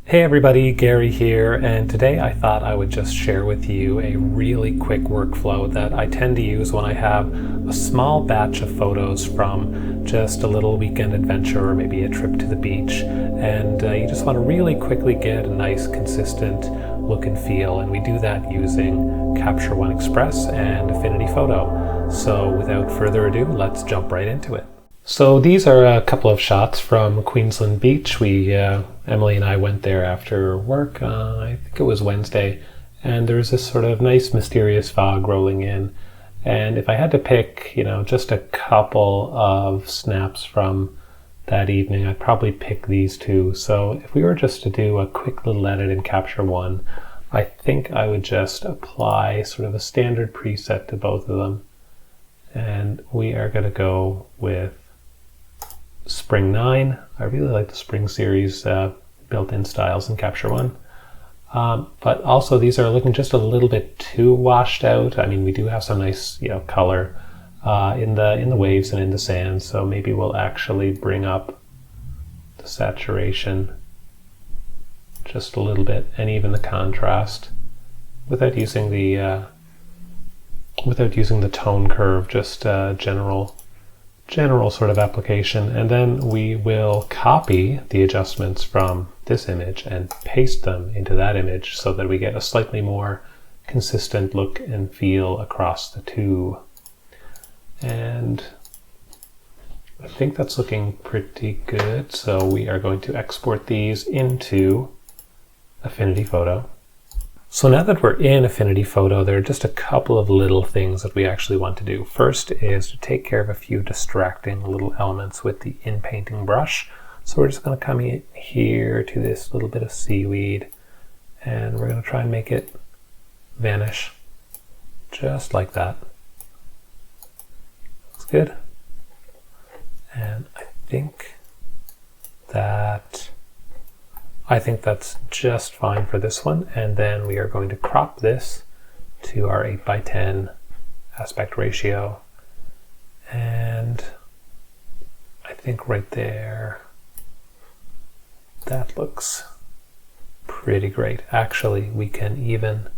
Hey everybody, Gary here, and today I thought I would just share with you a really quick workflow that I tend to use when I have a small batch of photos from just a little weekend adventure or maybe a trip to the beach, and you just want to really quickly get a nice consistent look and feel, and we do that using Capture One Express and Affinity Photo. So without further ado, let's jump right into it. So these are a couple of shots from Queensland Beach. Emily and I went there after work, I think it was Wednesday, and there was this sort of nice mysterious fog rolling in. And if I had to pick, just a couple of snaps from that evening, I'd probably pick these two. So if we were just to do a quick little edit in Capture One, I think I would just apply sort of a standard preset to both of them. And we are going to go with Spring 9. I really like the Spring series built-in styles in Capture One. But also these are looking just a little bit too washed out. I mean, we do have some nice color in the waves and in the sand, so maybe we'll actually bring up the saturation just a little bit, and even the contrast without using the tone curve, just general sort of application. And then we will copy the adjustments from this image and paste them into that image so that we get a slightly more consistent look and feel across the two. And I think that's looking pretty good. So we are going to export these into Affinity Photo. So now that we're in Affinity Photo, there are just a couple of little things that we actually want to do. First is to take care of a few distracting little elements with the in-painting brush. So we're just going to come in here to this little bit of seaweed, and we're going to try and make it vanish just like that. Looks good. And I think that's just fine for this one. And then we are going to crop this to our 8:10 aspect ratio. And I think right there, that looks pretty great. Actually, we can even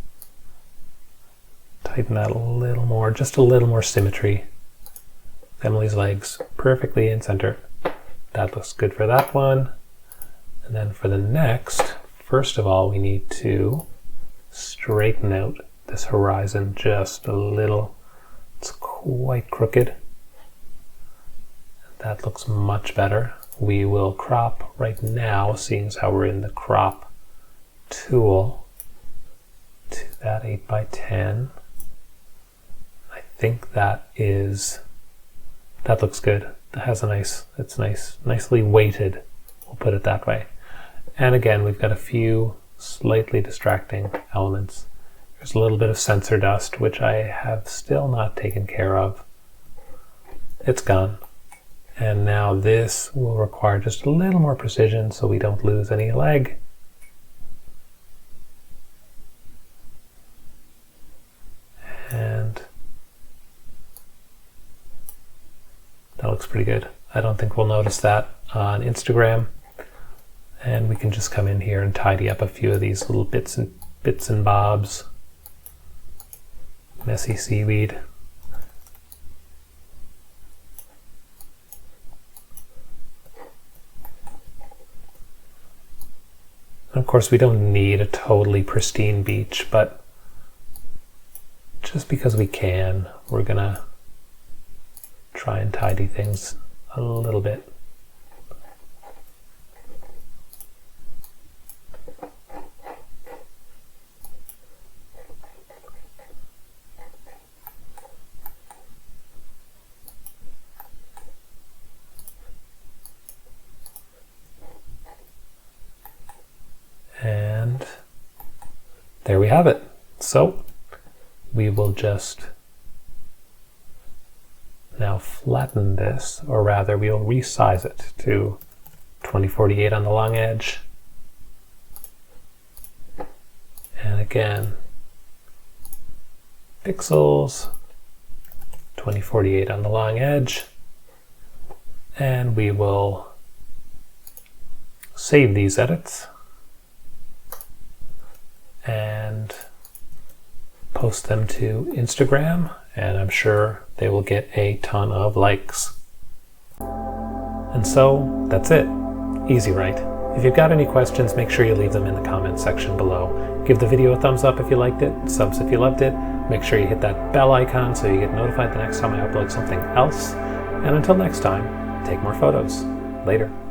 tighten that a little more, just a little more symmetry. Emily's legs perfectly in center. That looks good for that one. And then for the next, first of all, we need to straighten out this horizon just a little. It's quite crooked. That looks much better. We will crop right now, seeing as how we're in the crop tool, to that 8:10. I think that looks good. That has it's nicely weighted. We'll put it that way. And again, we've got a few slightly distracting elements. There's a little bit of sensor dust, which I have still not taken care of. It's gone. And now this will require just a little more precision so we don't lose any leg. And that looks pretty good. I don't think we'll notice that on Instagram. And we can just come in here and tidy up a few of these little bits and bobs. Messy seaweed. And of course, we don't need a totally pristine beach, but just because we can, we're gonna try and tidy things a little bit. And there we have it. So we will just now flatten this, or rather we'll resize it to 2048 on the long edge. And again, pixels, 2048 on the long edge. And we will save these edits and post them to Instagram, and I'm sure they will get a ton of likes. And so that's it. Easy, right? If you've got any questions, make sure you leave them in the comments section below. Give the video a thumbs up if you liked it, subs if you loved it. Make sure you hit that bell icon so you get notified the next time I upload something else. And until next time, take more photos. Later.